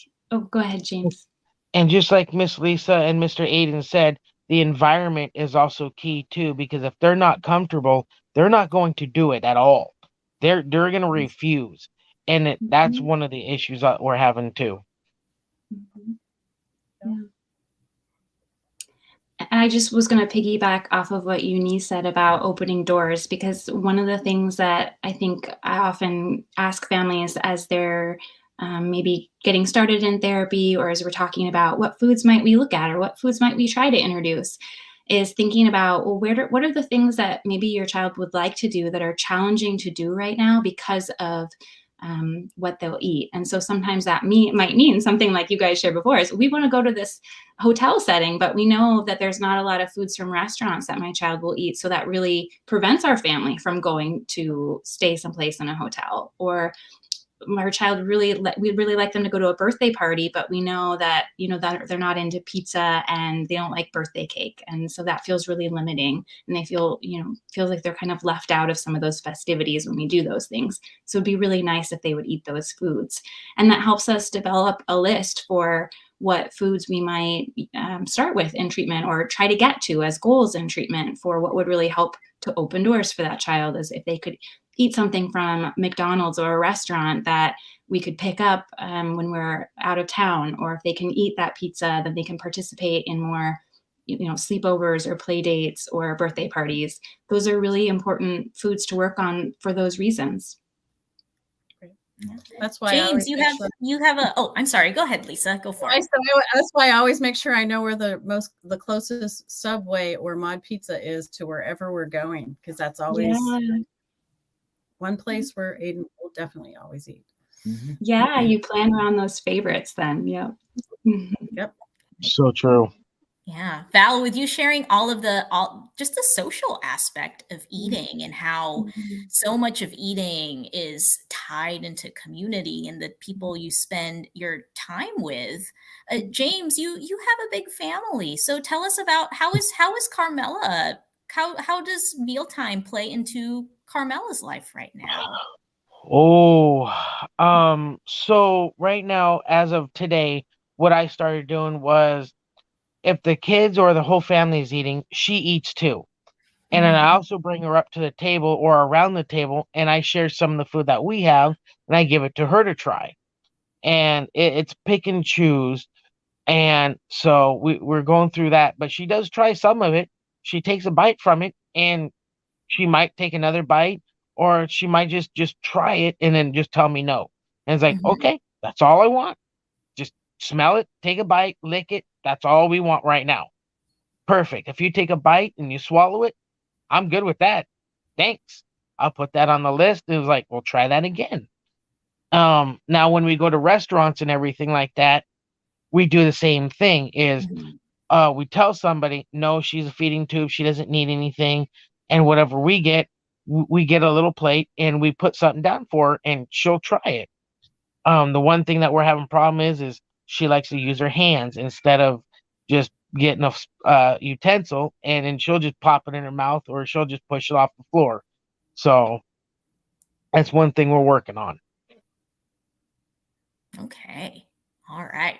Speaker 6: go ahead, James.
Speaker 5: And just like Miss Lisa and Mr. Aidan said, the environment is also key too, because if they're not comfortable, they're not going to do it at all. They're going to refuse. And that's one of the issues that we're having too.
Speaker 6: Yeah. I just was going to piggyback off of what Eunice said about opening doors, because one of the things that I think I often ask families as they're maybe getting started in therapy, or as we're talking about what foods might we look at or what foods might we try to introduce, is thinking about, well, what are the things that maybe your child would like to do that are challenging to do right now because of what they'll eat. And so sometimes that might mean something like you guys shared before, is we want to go to this hotel setting, but we know that there's not a lot of foods from restaurants that my child will eat. So that really prevents our family from going to stay someplace in a hotel. Or our child we'd really like them to go to a birthday party, but we know that, that they're not into pizza and they don't like birthday cake. And so that feels really limiting, and they feels like they're kind of left out of some of those festivities when we do those things. So it'd be really nice if they would eat those foods. And that helps us develop a list for what foods we might start with in treatment, or try to get to as goals in treatment, for what would really help to open doors for that child, as if they could eat something from McDonald's or a restaurant that we could pick up when we're out of town, or if they can eat that pizza, then they can participate in more, sleepovers or play dates or birthday parties. Those are really important foods to work on for those reasons.
Speaker 4: That's why
Speaker 2: James, you have a, oh, I'm sorry. Go ahead, Lisa. Go for it.
Speaker 4: That's why I always make sure I know where the closest Subway or Mod Pizza is to wherever we're going, because that's always one place where Aidan will definitely always eat.
Speaker 3: Mm-hmm.
Speaker 6: Yeah, you plan around those favorites then. Yep.
Speaker 4: Yep.
Speaker 5: So true.
Speaker 2: Yeah. Val, with you sharing just the social aspect of eating, and how so much of eating is tied into community and the people you spend your time with. James, you have a big family. So tell us about how is Carmela? How does mealtime play into Carmela's life right now?
Speaker 5: So right now, as of today, what I started doing was, if the kids or the whole family is eating, she eats too. And then I also bring her up to the table or around the table, and I share some of the food that we have, and I give it to her to try. And it's pick and choose. And so we're going through that, but she does try some of it. She takes a bite from it, and she might take another bite, or she might just try it and then just tell me no. And it's like, okay, that's all I want. Just smell it, take a bite, lick it. That's all we want right now. Perfect. If you take a bite and you swallow it, I'm good with that. Thanks. I'll put that on the list. It was like, we'll try that again. Now when we go to restaurants and everything like that, we do the same thing. We tell somebody, no, she's a feeding tube, she doesn't need anything, and whatever we get a little plate, and we put something down for her, and she'll try it. The one thing that we're having problem is she likes to use her hands instead of just getting a utensil, and then she'll just pop it in her mouth, or she'll just push it off the floor. So that's one thing we're working on.
Speaker 2: Okay. All right.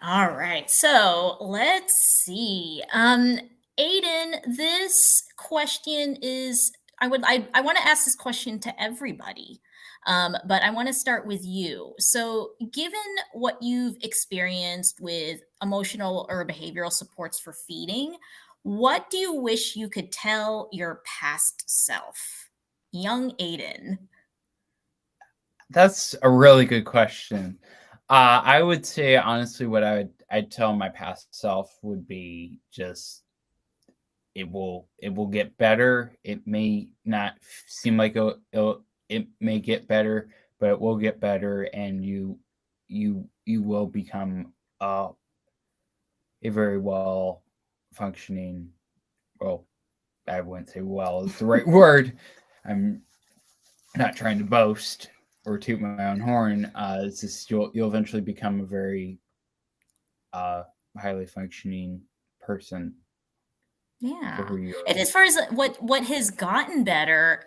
Speaker 2: All right. So let's see. Aidan, this question is, I want to ask this question to everybody. But I want to start with you. So given what you've experienced with emotional or behavioral supports for feeding, what do you wish you could tell your past self? Young Aidan.
Speaker 3: That's a really good question. I would say, honestly, what I'd tell my past self would be just, it will get better. It may not seem like it may get better, but it will get better, and you will become a very well functioning. Well, I wouldn't say well is the right word. I'm not trying to boast or toot my own horn. It's just you'll eventually become a very highly functioning person.
Speaker 2: Yeah. And as far as what has gotten better,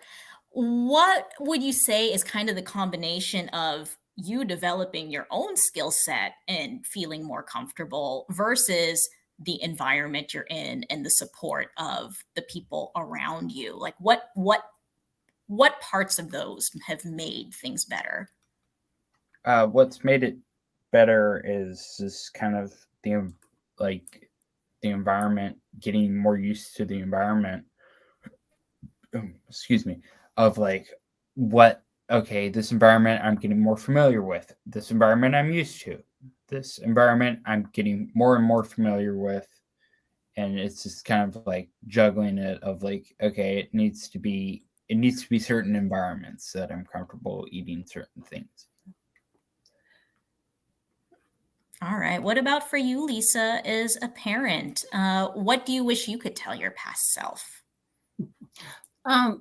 Speaker 2: what would you say is kind of the combination of you developing your own skill set and feeling more comfortable versus the environment you're in and the support of the people around you? Like what parts of those have made things better?
Speaker 3: What's made it better is just kind of the environment, getting more used to the environment. Excuse me. Of this environment I'm getting more familiar with. This environment I'm used to. This environment I'm getting more and more familiar with. And it's just kind of like juggling it of like, okay, it needs to be it needs to be certain environments that I'm comfortable eating certain things.
Speaker 2: All right. What about for you, Lisa, as a parent? What do you wish you could tell your past self?
Speaker 4: A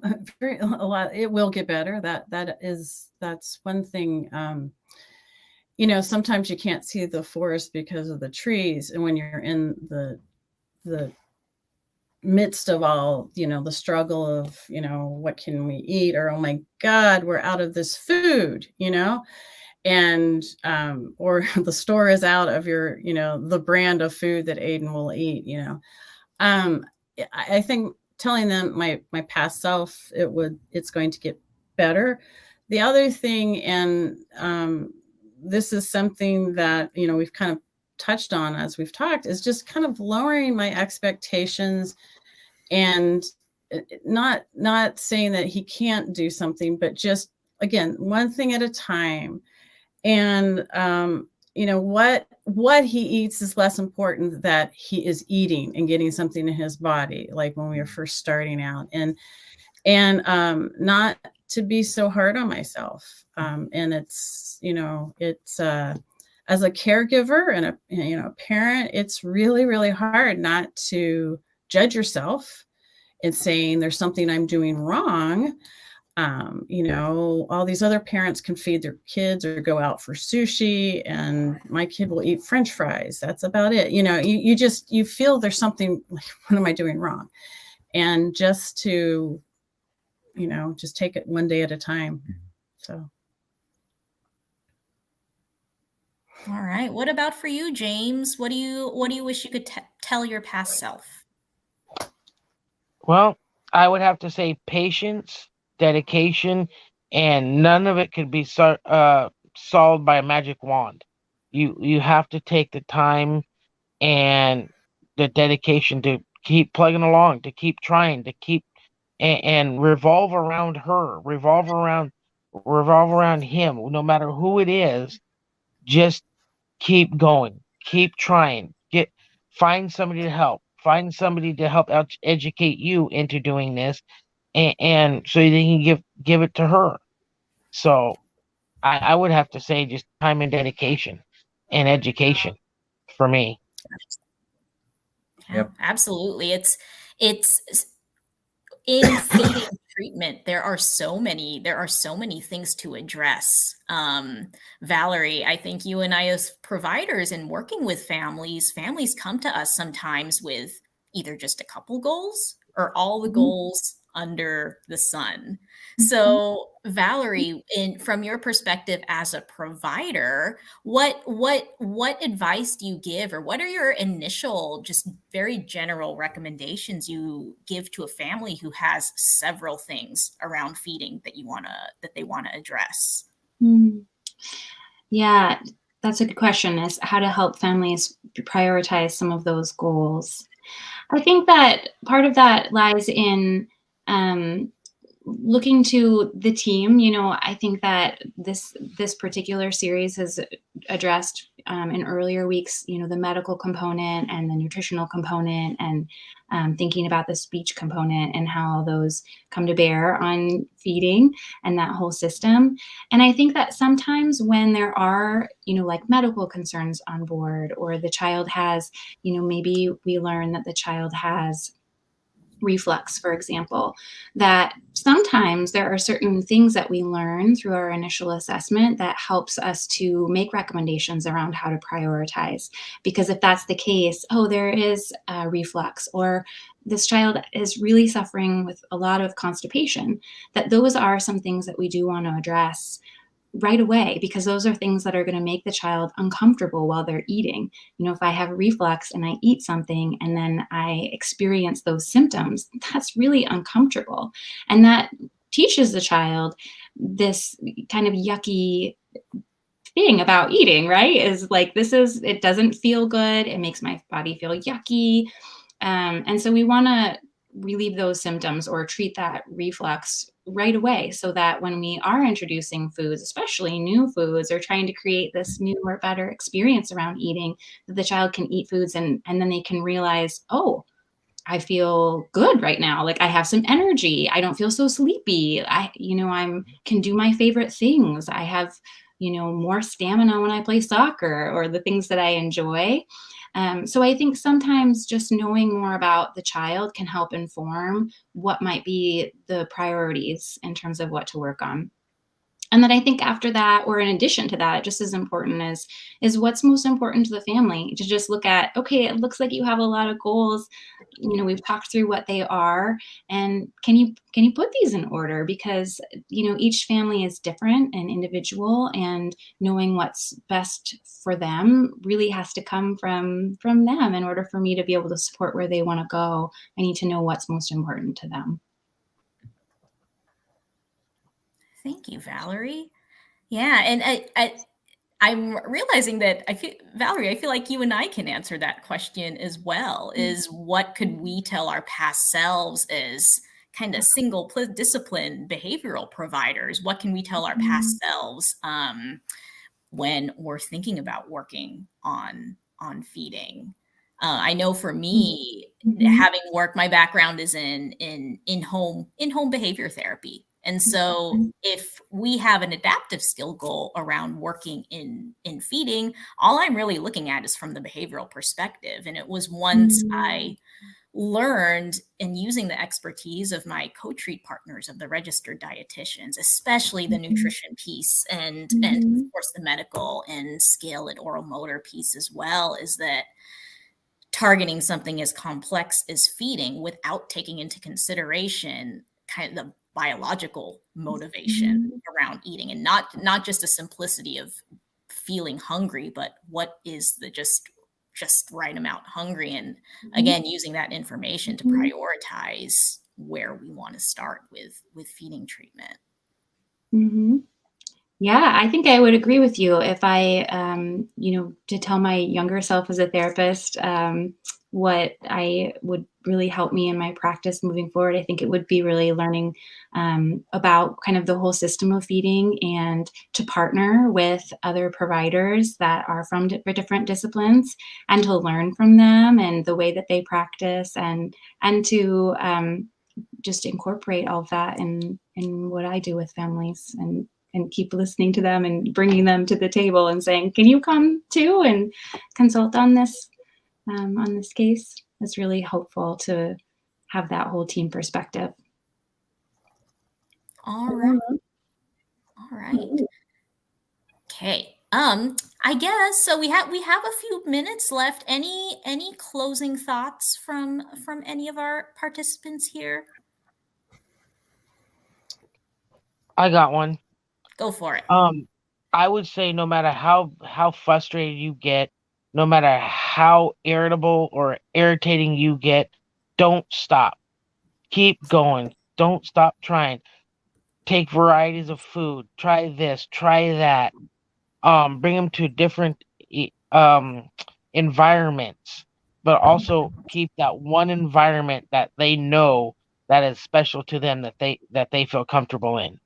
Speaker 4: lot. It will get better. That's one thing. You know, sometimes you can't see the forest because of the trees, and when you're in the midst of all, you know, the struggle of, you know, what can we eat, or oh my God, we're out of this food, you know, and or the store is out of your, you know, the brand of food that Aidan will eat, you know. I think telling them my past self, it's going to get better. The other thing, and this is something that, you know, we've kind of touched on as we've talked, is just kind of lowering my expectations, and not saying that he can't do something, but just, again, one thing at a time. And you know, what he eats is less important that he is eating and getting something in his body, like when we were first starting out, and not to be so hard on myself. And it's, you know, it's as a caregiver and a, you know, a parent, it's really, really hard not to judge yourself and saying there's something I'm doing wrong. You know, all these other parents can feed their kids or go out for sushi, and my kid will eat French fries. That's about it. You know, you feel there's something, like, what am I doing wrong? And just to, you know, just take it one day at a time. So.
Speaker 2: All right. What about for you, James? What do you wish you could tell your past self?
Speaker 5: Well, I would have to say patience, dedication, and none of it could be solved by a magic wand. You have to take the time and the dedication to keep plugging along, to keep trying, to keep and revolve around her, revolve around him, no matter who it is. Just keep going, keep trying, find somebody to help, educate you into doing this, and so they can give it to her. So I would have to say just time and dedication and education for me.
Speaker 2: Yep. Absolutely. It's in feeding treatment, there are so many things to address. Valori, I think you and I, as providers and working with families come to us sometimes with either just a couple goals or all the goals under the sun. So Valori, from your perspective as a provider, what advice do you give, or what are your initial, just very general recommendations you give to a family who has several things around feeding that they want to address?
Speaker 6: Yeah, that's a good question, is how to help families prioritize some of those goals. I think that part of that lies in looking to the team. You know, I think that this particular series has addressed in earlier weeks, you know, the medical component and the nutritional component, and thinking about the speech component and how those come to bear on feeding and that whole system. And I think that sometimes when there are, you know, like medical concerns on board, or the child has, you know, maybe we learn that the child has reflux, for example, that sometimes there are certain things that we learn through our initial assessment that helps us to make recommendations around how to prioritize. Because if that's the case, oh, there is reflux, or this child is really suffering with a lot of constipation, that those are some things that we do want to address right away, because those are things that are going to make the child uncomfortable while they're eating. You know, if I have reflux and I eat something and then I experience those symptoms, that's really uncomfortable. And that teaches the child this kind of yucky thing about eating, right? Is like, it doesn't feel good. It makes my body feel yucky. And so we want to relieve those symptoms or treat that reflux right away, so that when we are introducing foods, especially new foods, or trying to create this new or better experience around eating, that the child can eat foods and then they can realize, oh, I feel good right now. Like I have some energy. I don't feel so sleepy. I can do my favorite things. I have, more stamina when I play soccer or the things that I enjoy. So I think sometimes just knowing more about the child can help inform what might be the priorities in terms of what to work on. And then I think after that, or in addition to that, just as important is what's most important to the family, to just look at, okay, it looks like you have a lot of goals. We've talked through what they are, and can you put these in order? Because, each family is different and individual, and knowing what's best for them really has to come from them. In order for me to be able to support where they want to go, I need to know what's most important to them.
Speaker 2: Thank you, Valori. Yeah, and I'm realizing that Valori, I feel like you and I can answer that question as well, is what could we tell our past selves as kind of single discipline behavioral providers? What can we tell our past selves when we're thinking about working on feeding? I know for me, having worked, my background is in home behavior therapy. And so if we have an adaptive skill goal around working in feeding, all I'm really looking at is from the behavioral perspective. And it was once I learned in using the expertise of my co-treat partners, of the registered dietitians, especially the nutrition piece and of course the medical and scale and oral motor piece as well, is that targeting something as complex as feeding without taking into consideration kind of the biological motivation around eating, and not just the simplicity of feeling hungry, but what is the just right amount hungry, and again using that information to prioritize where we want to start with feeding treatment.
Speaker 6: Yeah, I think I would agree with you. If I, to tell my younger self as a therapist, what I would really help me in my practice moving forward, I think it would be really learning about kind of the whole system of feeding, and to partner with other providers that are from different disciplines, and to learn from them and the way that they practice, and to just incorporate all of that in what I do with families, and keep listening to them and bringing them to the table and saying, can you come too and consult on this case? It's really helpful to have that whole team perspective.
Speaker 2: All right. Okay. I guess so. We have a few minutes left. Any closing thoughts from any of our participants here?
Speaker 5: I got one.
Speaker 2: Go for it.
Speaker 5: I would say no matter how frustrated you get, no matter how irritable or irritating you get, don't stop. Keep going. Don't stop trying. Take varieties of food. Try this, try that. Bring them to different environments, but also keep that one environment that they know that is special to them, that they feel comfortable in.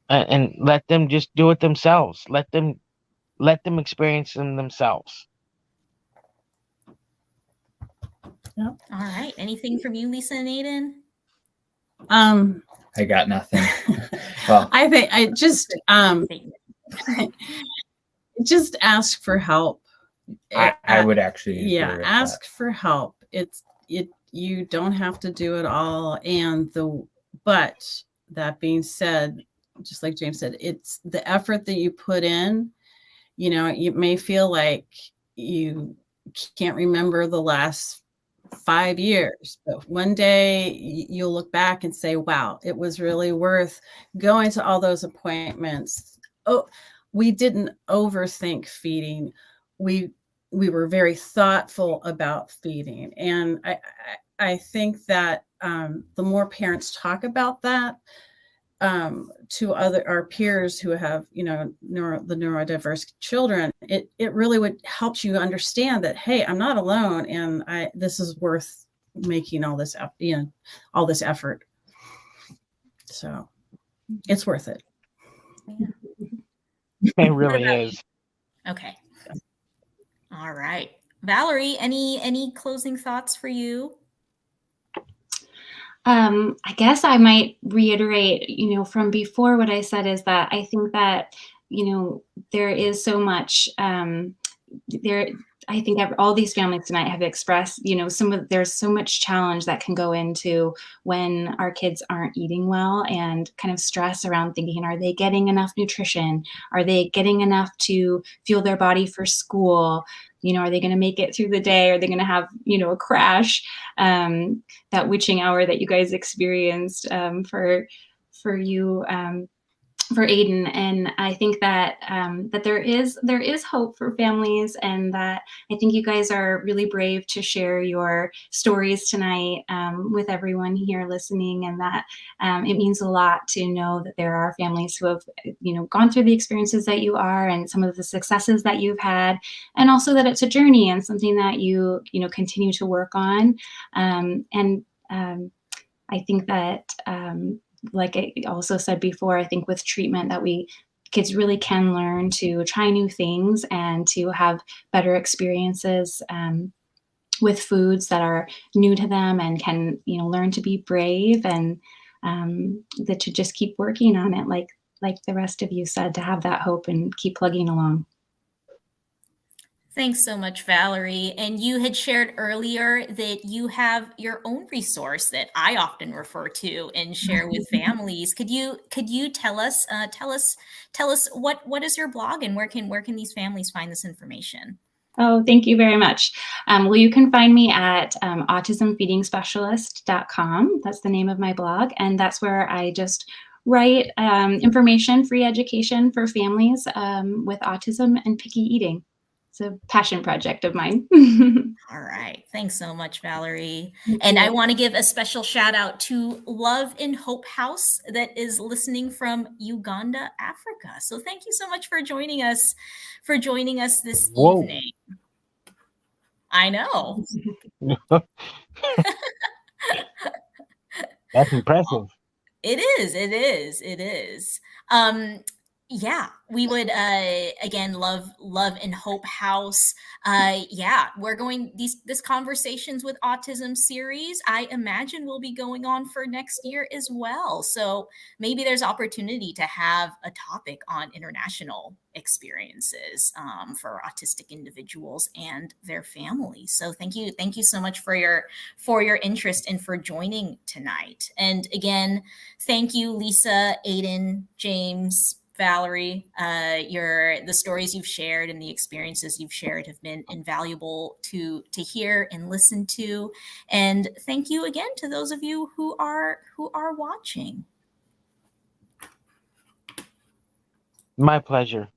Speaker 5: And let them just do it themselves. Let them experience them themselves.
Speaker 2: Yep. All right. Anything from you, Lisa and Aidan?
Speaker 3: I got nothing. Well,
Speaker 4: I think I just just ask for help.
Speaker 3: I would actually
Speaker 4: agree with ask that. For help. You don't have to do it all, but that being said, just like James said, it's the effort that you put in. You may feel like you can't remember the last 5 years, but one day you'll look back and say, wow, it was really worth going to all those appointments. Oh, we didn't overthink feeding. We were very thoughtful about feeding. And I think that the more parents talk about that, to our peers who have, the neurodiverse children, it really would help you understand that, hey, I'm not alone, and this is worth making all this effort. So it's worth it.
Speaker 5: It really is.
Speaker 2: Okay. All right. Valori, any closing thoughts for you?
Speaker 6: I guess I might reiterate, from before what I said is that I think that, there is so much there. I think all these families tonight have expressed, there's so much challenge that can go into when our kids aren't eating well, and kind of stress around thinking, are they getting enough nutrition? Are they getting enough to fuel their body for school? Are they going to make it through the day? Are they going to have, a crash? That witching hour that you guys experienced for you, for Aidan. And I think that that there is hope for families, and that I think you guys are really brave to share your stories tonight with everyone here listening, and that it means a lot to know that there are families who have gone through the experiences that you are, and some of the successes that you've had, and also that it's a journey and something that you continue to work on. I think that like I also said before, I think with treatment that kids really can learn to try new things and to have better experiences with foods that are new to them, and can, learn to be brave, and that to just keep working on it, like the rest of you said, to have that hope and keep plugging along.
Speaker 2: Thanks so much, Valerie. And you had shared earlier that you have your own resource that I often refer to and share with families. Could you tell us what is your blog, and where can these families find this information?
Speaker 6: Oh, thank you very much. Well, you can find me at autismfeedingspecialist.com. That's the name of my blog, and that's where I just write information, free education for families with autism and picky eating. It's a passion project of mine.
Speaker 2: All right. Thanks so much, Valerie. And I want to give a special shout out to Love and Hope House that is listening from Uganda, Africa. So thank you so much for joining us this evening. I know.
Speaker 5: That's impressive.
Speaker 2: It is. Yeah, we would again love and Hope House. Yeah, we're going this Conversations with Autism series, I imagine, will be going on for next year as well. So maybe there's opportunity to have a topic on international experiences for autistic individuals and their families. So thank you so much for your interest and for joining tonight. And again, thank you, Lisa, Aidan, James, Valerie. The stories you've shared and the experiences you've shared have been invaluable to hear and listen to. And thank you again to those of you who are watching.
Speaker 5: My pleasure.